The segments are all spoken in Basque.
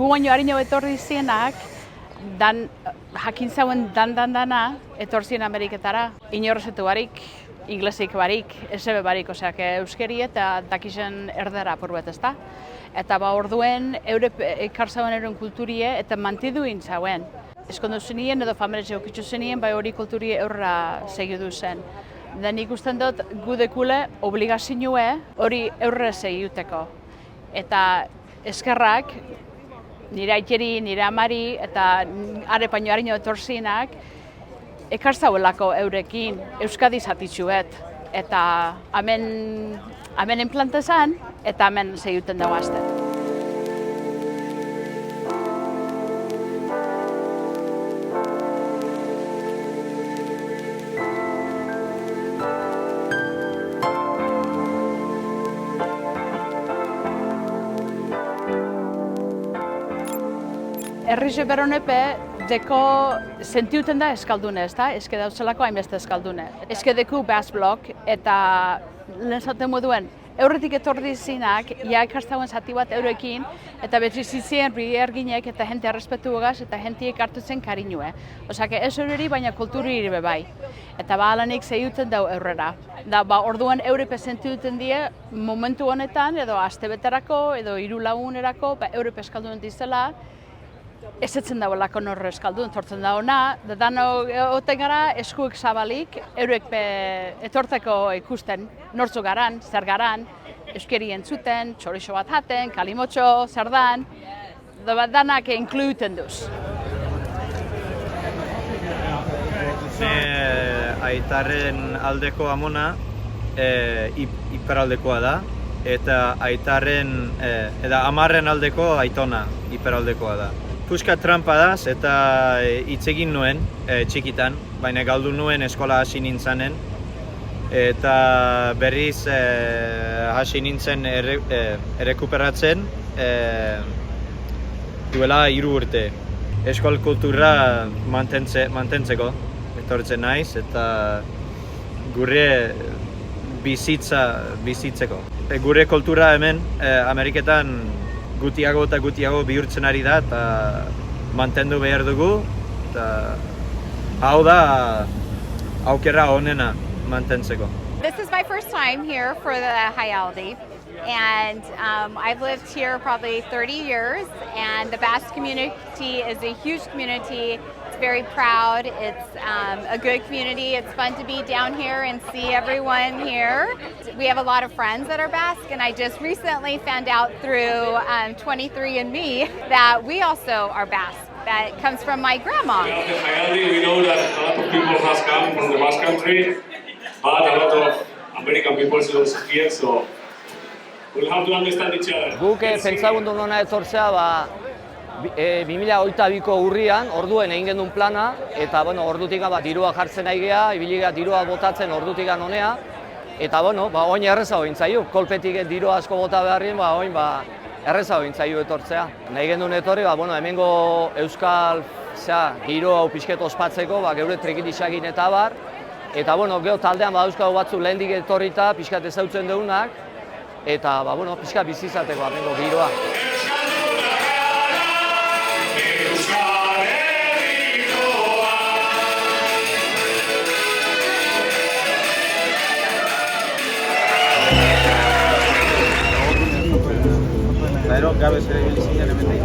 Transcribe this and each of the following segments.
gu baino harino etorri zienak, jakin zauen dana etorri zien Ameriketara. Inorrezetu barik, inglesik barik, esebe barik, oseak euskeri eta dakisen erdera apurbet ezta. Eta orduen, ekar zauen euren kulturie eta mantiduin zauen. Eskondu zenien edo familia okitzu zenien, bai hori kulturie eurra segidu zen. Da nik usten dut gudekule obligazioe hori eurre segituteko. Eta eskerrak, nire aiteri, nire amari eta arepaino harino etorzinak, ekar zauelako eurekin Euskadi zatitzuet. Eta hemen enplante zen, eta hemen segiten dago azte. Herrixe beronepe, deko sentiuten da eskaldune, ezta? Eske dautzelako hainbeste eskaldune. Eske deku bass block eta lehen zaten moduen, eurretik etorri zinak, ja ikastauen zati bat eurekin, eta beti zitzien erginek eta jente errespetu egaz eta jentiek hartu zen karinue. Osa, ez eureri, baina kulturi iribe bai. Eta alanik zehiuten dau eurrera. Orduan eurepe sentiuten die, momentu honetan, edo astebeterako, edo 3 lagunerako, eurepe eskalduen dizela, ezetzen dauelako norre eskaldun, tortzen da ona, da dano oten gara eskuek zabalik, eurek etortzeko ikusten nortzu garan, zer garan, euskeri entzuten, txorixo bat jaten, kalimotxo, zer dan, danak inkluiten duz. Aitarren aldeko amona iperaldekoa da, eta aitarren, amarren aldeko aitona iperaldekoa da. Puska trampa daz eta hitz egin nuen txikitan, baina galdu nuen eskola hasi nintzanen. Eta berriz hasi nintzen errekuperatzen duela 3 urte. Eskol kultura mantentzeko etortzen naiz eta gure bizitzeko. Gure kultura hemen Ameriketan gutiago eta gutiago bihurtzen ari da eta mantendu behar dugu eta hau da aukera honena mantentzeko. This is my first time here for the Hayaldi, and I've lived here probably 30 years, and the Basque community is a huge community. It's very proud. It's a good community. It's fun to be down here and see everyone here. We have a lot of friends that are Basque, and I just recently found out through 23andMe that we also are Basque. That comes from my grandma. The Hayaldi, we know that a lot of people has come from the Basque country, but a lot of American people is also here, so we'll have to understand each other. Guk pentsagundu nona etortzea 2022ko urrian, orduen egin genuen plana, eta ordutik dirua jartzen nahi geha, ibili geha dirua botatzen ordutik honea, eta oin errezago gintzaiu, kolpetik dirua asko bota beharrien, oin errezago gintzaiu etortzea. Nahi genuen etorri, hemengo euskal giro hau pixket ospatzeko, geure trikitisakin eta bar, eta geho taldean badauzkago batzu lehendik etorrita, pixkat ezautzen deunak, eta pixkat bizizateko hemengo giroa. Gero, gabe zer egin zinean hemendik.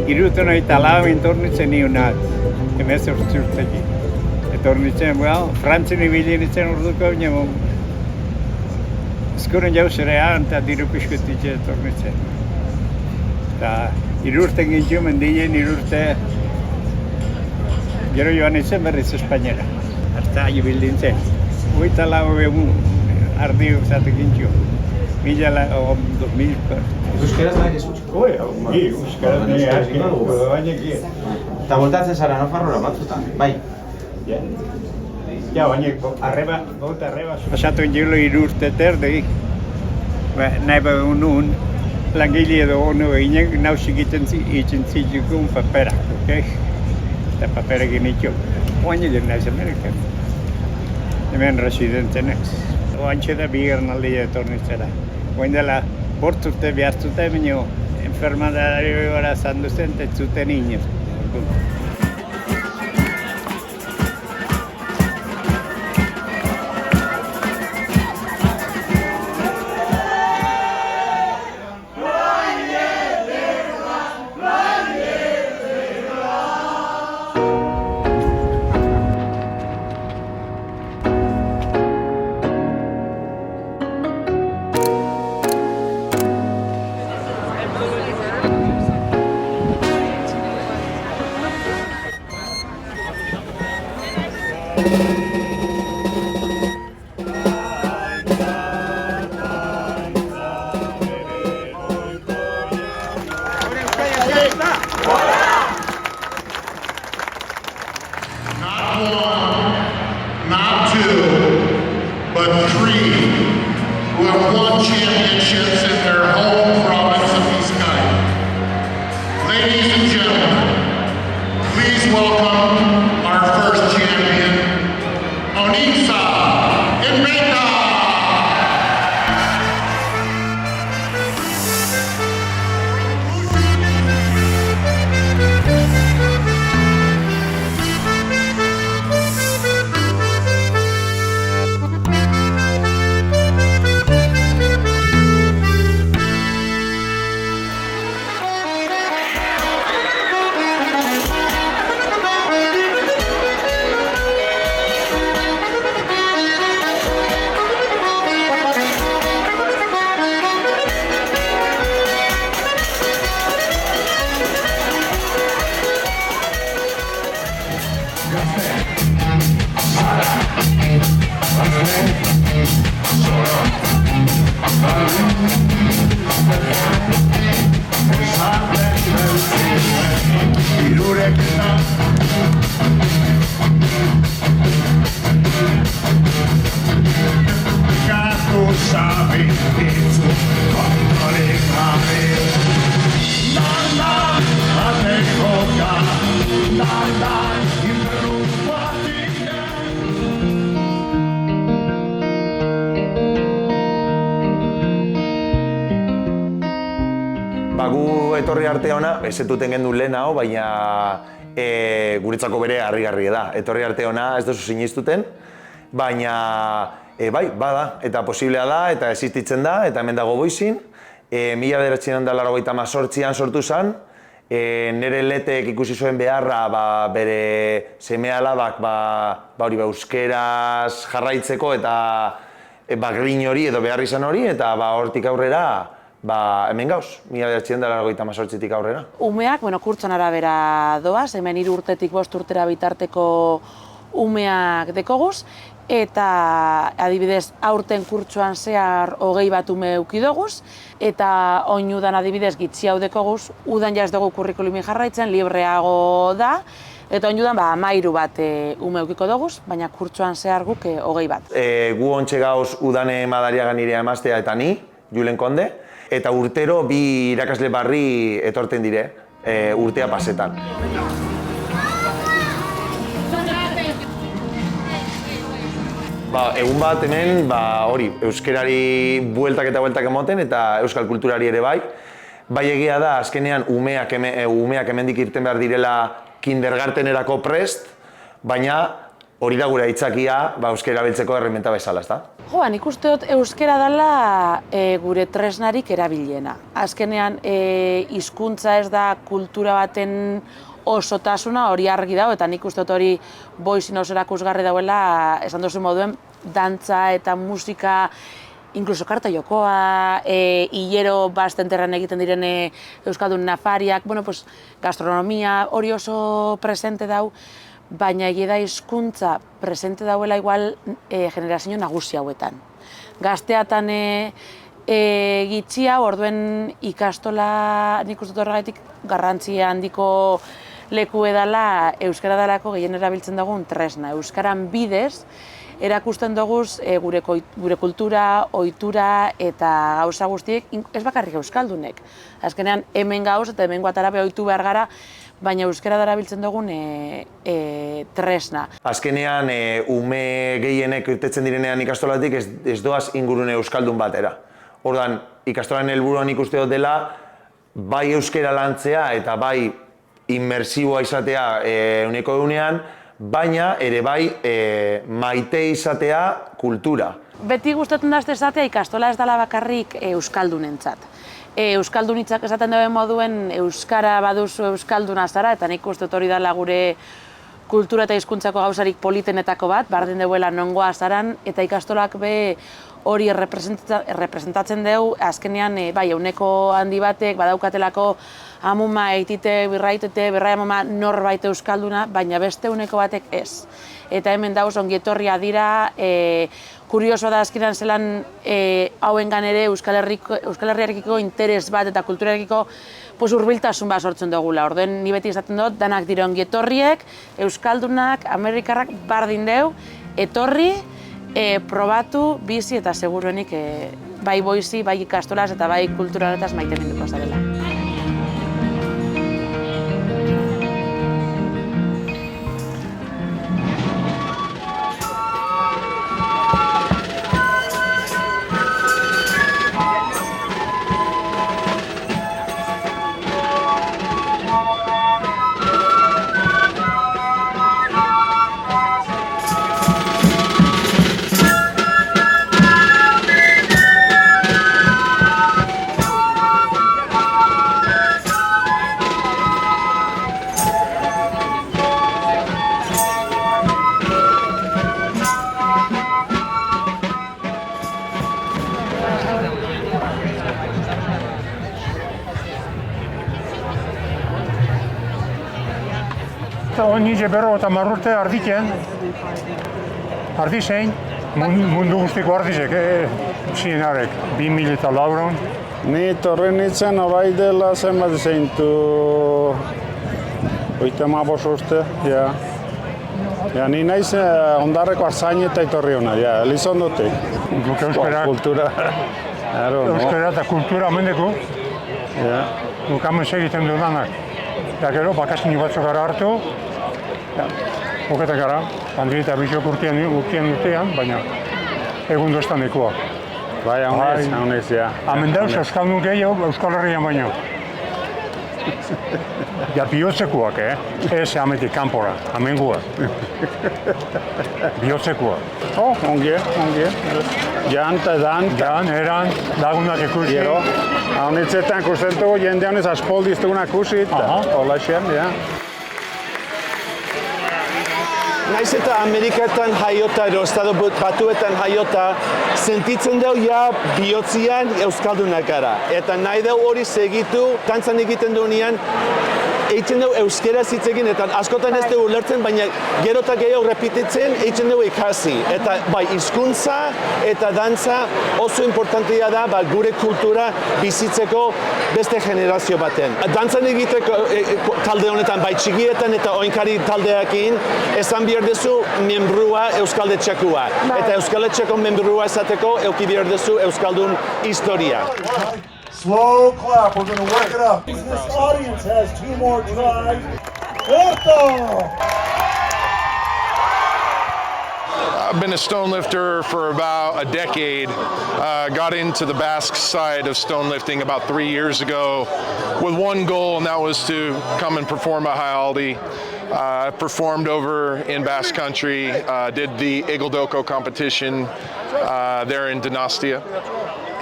Hirurogeita hogeita lau etornitzen nionat, 18 urtekin. Etornitzen, Frantzen ibili nintzen orduko, baina eskuren jauzerean eta diru pixkotitxe etornitzen. Eta 3 urte gintzu mendien, 3 urte gero joan nintzen berriz Espainiara. Hasta ibil nintzen. 24 egun ardi uzatek gintzu. 2000. Euskaraz nahi ez utxo? Euskaraz nahi aski, baina eki. Eta voltatzen zara Nafarroa batzutan, bai? Ja, baina arreba pasatu indilo 3 urte terdegik. Nahi begun nun, langile edo ono eginen nausik itzen zituzun paperak, eta paperak initu. Oain egin naiz Amerikan. Hemen residente naiz. Oantxe da bigarren aldia etornitzera. Oain dela, 5 urte behar zuten, baina enfermadari gara zandu zen, ez zuten inoz. Not 2, but 3 who have won championships in their home province of Vizcay. Ladies and gentlemen, please welcome our first champion, Onitza Invicta! Gu etorri arte ona, ez etuten gendu lehen hau, baina guretzako bere harrigarria da. Etorri arte ona ez duzu sinistuten, baina bai, bada, eta posiblea da, eta existitzen da, eta hemen dago Boizin. 1988an sortu zen, nire letek ikusi zuen beharra bere seme-alabak euskeraz jarraitzeko eta grin hori edo behar izan hori, eta hortik aurrera hemen gauz, 1988tik aurrera. Umeak, kurtson arabera doaz, hemen 3 urtetik 5 urtera bitarteko umeak dekoguz, eta adibidez aurten kurtsoan zehar 20 ume eukidoguz, eta oin udan adibidez gitzi hau dekoguz, udan jaz dugu kurrikulumin jarraitzen, libreago da, eta oin udan 13 bat ume eukiko doguz, baina kurtsoan zehar guk 20 bat. Gu ontxe gauz udane Madariaga nirea emaztea eta ni, Julen Konde, eta urtero 2 irakasle barri etorten dire, urtea pasetan. Egun bat hemen, hori, euskerari bueltak eta bueltak emoten eta euskal kulturari ere bai. Bai egia da, azkenean umeak hemendik irten behar direla kindergartenerako prest, baina hori da gure aitzakia euskera biltzeko erreminta bezala, ezta? Nik uste dut euskera dela gure tresnarik erabiliena. Azkenean hizkuntza ez da kultura baten osotasuna hori argi dago, eta nik uste dut hori Boizin oso erakusgarri dauela, esan duzu moduen, dantza eta musika, inkluso karta jokoa, hilero bastenterran egiten diren euskaldun nafariak, gastronomia hori oso presente dau, baina egia da hizkuntza presente dauela igual generazio nagusi hauetan. Gazteatan gitxia, orduen ikastola nik uste dut horregatik garrantzia handiko leku edala euskara dalako gehien erabiltzen dugun tresna. Euskaran bidez erakusten doguz gure kultura, ohitura eta gauza guztiek, ez bakarrik euskaldunek. Azkenean hemen gauz eta hemen guatarabe ohitu behar gara, baina euskara darabiltzen dugun tresna. Azkenean, ume gehienek irtetzen direnean ikastolatik ez doaz ingurune euskaldun batera. Ordan, ikastolan helburuan ikuste dut dela, bai euskara lantzea eta bai inmersiboa izatea eguneko egunean, baina ere bai maite izatea kultura. Beti gustatzen da esatea ikastola ez dela bakarrik euskaldunentzat. Euskaldunitzak esaten duen moduen euskara baduzu euskalduna zara, eta nik uste hori dela gure kultura eta hizkuntzako gauzarik politenetako bat, bardin deuela nongoa zaran, eta ikastolak be hori representatzen dugu, azkenean bai, euneko handi batek badaukatelako amuma eitite, birraitete, berrai amuma norbait euskalduna, baina beste euneko batek ez. Eta hemen dauz ongietorria dira, kuriosoa da azkenean zelan hauengan ere Euskal Herriarekiko interes bat eta kulturarekiko hurbiltasun bat sortzen dugula. Orduen ni beti esaten dut, danak dira ongietorriek, euskaldunak, amerikarrak bardin deu, etorri, probatu, bizi eta seguruenik bai boizi, bai ikastolaz eta bai kulturaletaz maite minduko zarela. Nice 50 urte ardiken, ardizein, mundu guztiko ardizek, zienarek, 2004. Ni torri nintzen orai dela zenbat zeintu 35 urte, ja. Ja, ni naiz Ondarreko Artzain eta etorri hona, ja, Elizondotik. Guk euskara, euskara eta kultura amendeko, guk hemen segiten dudanak. Eta gero, bakasini batzuk gara hartu, oketak gara, handiri eta bizok urtean urtean, baina egun doztan ekoa. Bai, haunez, ja. Hemen dauz euskaldun gehiago Euskal Herrian baino. Ja, bihotzekoak, ez hametik kanpora, hemen gua. Bihotzekoak. Ongie. Jan eta dan. Jan, eran, lagunak ikusi. Gero, haunetzetan kustentugu jende honez aspoldiz kusi, eta hola xen, ja. Naiz eta Amerikatan jaiota, edo Estado Batuetan jaiota, sentitzen dugu ja bihotzian euskaldunak gara. Eta nahi dugu hori segitu, dantzan egiten dugunean, eitzen dugu euskeraz hitz egin, eta askotan ez dugu ulertzen, baina gero eta gehiago repetitzen, eitzen dugu ikasi. Eta bai, hizkuntza eta dantza oso importantea da gure kultura bizitzeko beste generazio baten. Dantzan egiteko talde honetan, bai txigietan eta oinkari taldeakin, esan behar duzu membrua euskaldetxakua. Eta euskaldetxako membrua esateko euki behar duzu euskaldun historia. Slow clap, we're going to work it up. This audience has 2 more tries. I've been a stone lifter for about a decade. Got into the Basque side of stone lifting about 3 years ago with one goal, and that was to come and perform at Jaialdi. I performed over in Basque Country, did the Igildoko competition there in Donostia.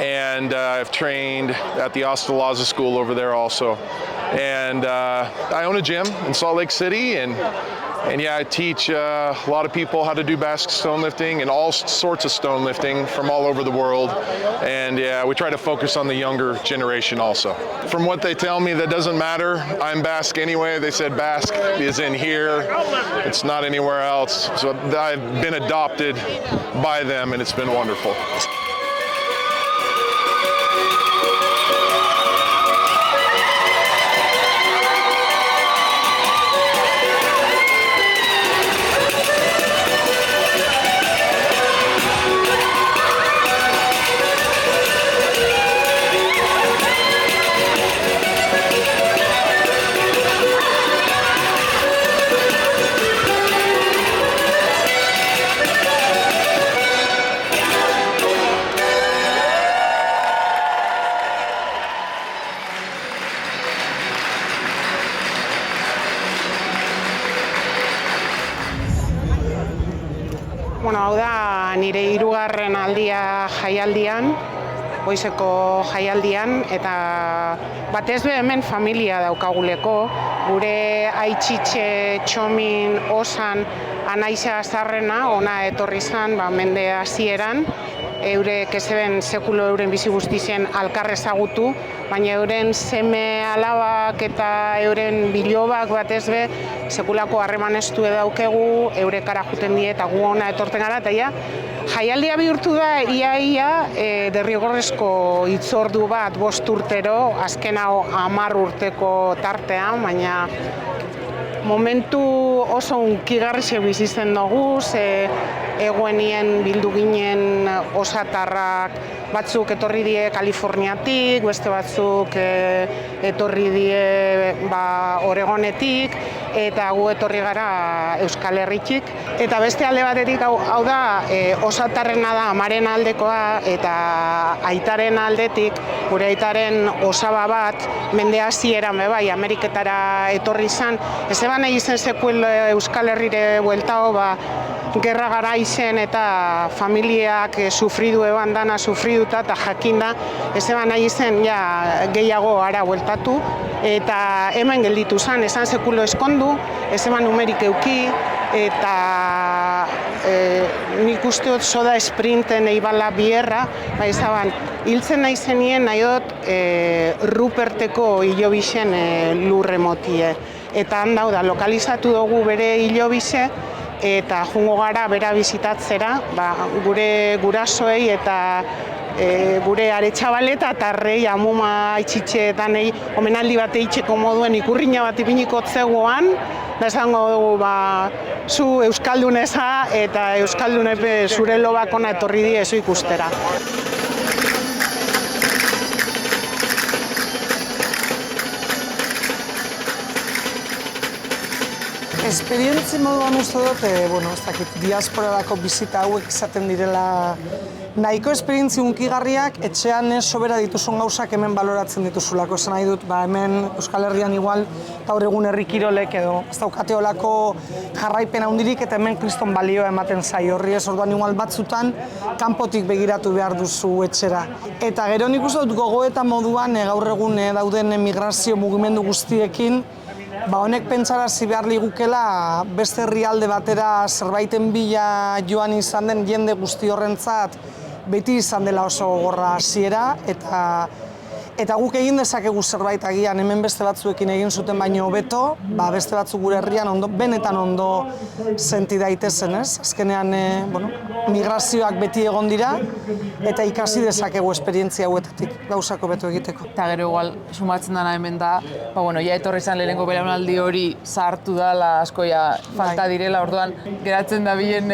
And I've trained at the Ostalaza School over there also. And I own a gym in Salt Lake City, and yeah, I teach a lot of people how to do Basque stone lifting and all sorts of stone lifting from all over the world. And yeah, we try to focus on the younger generation also. From what they tell me, that doesn't matter. I'm Basque anyway. They said Basque is in here. It's not anywhere else. So I've been adopted by them, and it's been wonderful. jaialdian, goizeko jaialdian, eta batez be hemen familia daukaguleko, gure aititxe, txomin, osan, anaiza azarrena, ona etorri zan, mende hasieran, eurek ezeben sekulo euren bizi guztien alkar ezagutu, baina euren seme alabak eta euren bilobak batez be sekulako harreman estu daukegu, eurekara juten die eta gu ona etorten gara, eta ja, jaialdia bihurtu da ia derrigorrezko hitzordu bat 5 urtero, azken hau 10 urteko tartean, baina momentu oso hunkigarrixe bizitzen dugu, egoenien bildu ginen osatarrak, batzuk etorri die Kaliforniatik, beste batzuk etorri die Oregonetik, eta gu etorri gara Euskal Herritik. Eta beste alde batetik hau da, osatarrena da amaren aldekoa, eta aitaren aldetik, gure aitaren osaba bat, mende hasieran bai, Ameriketara etorri izan, ez eban egiten sekuel Euskal Herrire bueltao, gerra gara izen eta familiak sufridu eban dana sufriduta eta jakinda, ez eban nahi izen gehiago ara bueltatu, eta hemen gelditu zen, esan sekulo eskondu, ez eban numerik euki, eta nik uste dut soda esprinten eibala bierra, ezaban, hiltzen nahi zenien nahi dut Ruperteko hilobixen lurre motie. Eta handau da, lokalizatu dugu bere hilobixe, eta jungo gara bera bizitatzera, gure gurasoei eta gure aretxabaleta eta arrei amuma itxitxeetan omenaldi bat eitzeko moduen ikurriña bat ipiniko zegoan, da esango dugu zu euskalduneza eta euskaldunepe zure lobak ona etorri diezu ikustera. Esperientzi moduan uste dut, ez dakit, diasporarako bizita hauek izaten direla nahiko esperientzi hunkigarriak, etxean sobera dituzun gauzak hemen baloratzen dituzulako. Esan nahi dut, hemen Euskal Herrian igual gaur egun herri kirolek edo ez daukate olako jarraipen handirik eta hemen kriston balioa ematen zaio horri ez, orduan igual batzutan kanpotik begiratu behar duzu etxera. Eta gero nik uste dut gogoeta moduan gaur egun dauden migrazio mugimendu guztiekin, honek pentsarazi behar ligukela beste herrialde batera zerbaiten bila joan izan den jende guzti horrentzat beti izan dela oso gogorra hasiera eta guk egin dezakegu zerbait agian hemen beste batzuekin egin zuten baino hobeto, beste batzuk gure herrian benetan ondo senti daitezen, ez? Azkenean, migrazioak beti egon dira eta ikasi dezakegu esperientzia hauetatik gauzako beto egiteko. Eta gero igual sumatzen dana hemen da, ja etorri izan lehenengo belaunaldi hori zahartu dela asko falta direla, orduan geratzen da bilen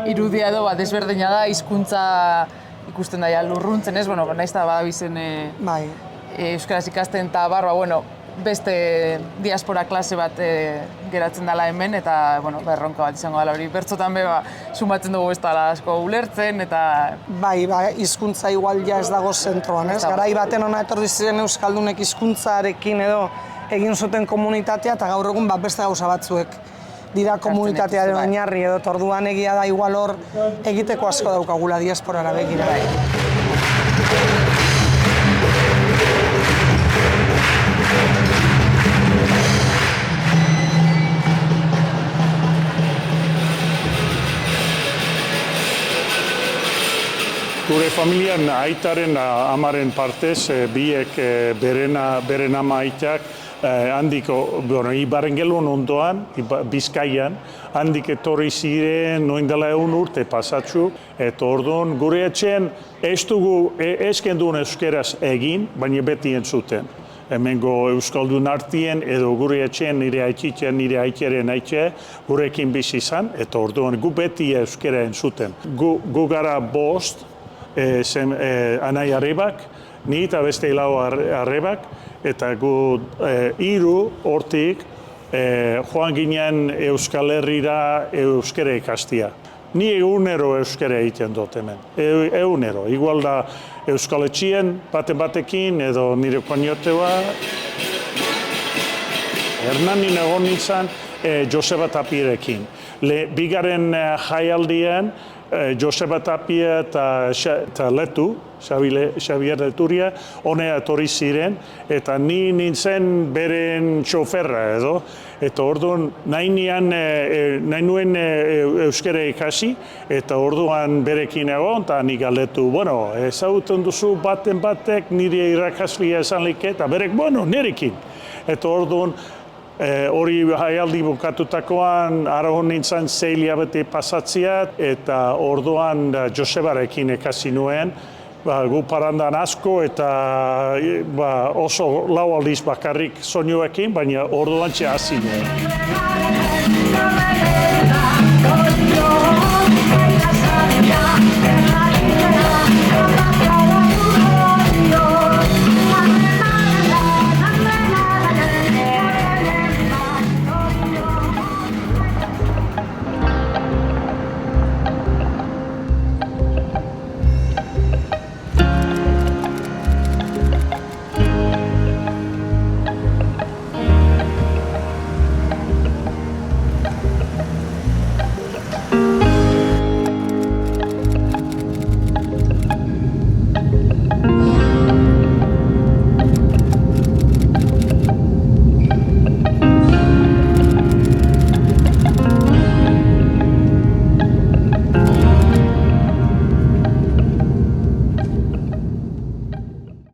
irudia edo desberdina da, hizkuntza ikusten da lurruntzen ez, nahiz da badabizen euskaraz ikasten eta beste diaspora klase bat geratzen dela hemen eta erronka bat izango dela hori. Bertzotan sumatzen dugu ez dela asko ulertzen eta... Hizkuntza igual ez dago zentroan, ez? Garai baten hona etorri ziren euskaldunek hizkuntzarekin edo egin zuten komunitatea eta gaur egun beste gauza batzuek dira komunitatearen oinarri edo orduan egia da igual hor egiteko asko daukagula diasporara begira. Gure familian aitaren amaren partez, biek beren ama aitak handiko, Ibarren gelun ondoan, Bizkaian, handik etorri ziren noin dela 1 urte pasatxu, eta orduan gure etxean ez dugu eskendun euskeraz egin, baina beti entzuten. Hemengo euskaldun artien edo gure etxean nire aitzitzen, nire aitaren aitze, gurekin bizi izan, eta orduan gu beti euskera entzuten. Gu gara 5, anai arrebak, ni eta beste 4 arrebak, eta gu 3 hortik joan ginen Euskal Herrira euskara ikastia. Ni egunero euskara egiten dut hemen, egunero. Igual da Euskal Etxien batekin edo nire koñoteua. Hernanin egon nintzen Joseba Tapirekin. Bigarren jaialdian Joseba Tapia eta Letu, Xavier Leturia, honea etorri ziren, eta ni nintzen beren txoferra edo. Eta orduan nahi nuen euskara ikasi, eta orduan berekin egon, eta nik galdetu, bueno, ezagutzen duzu baten batek nire irakaslia esan like, eta berek, bueno, nirekin. Eta orduan, hori jaialdi bukatutakoan, arahon nintzen 6 hilabete pasatzea, eta orduan Josebarekin ikasi nuen, gu parandan asko eta oso lau aldiz bakarrik soinuekin, baina orduan hasi nuen.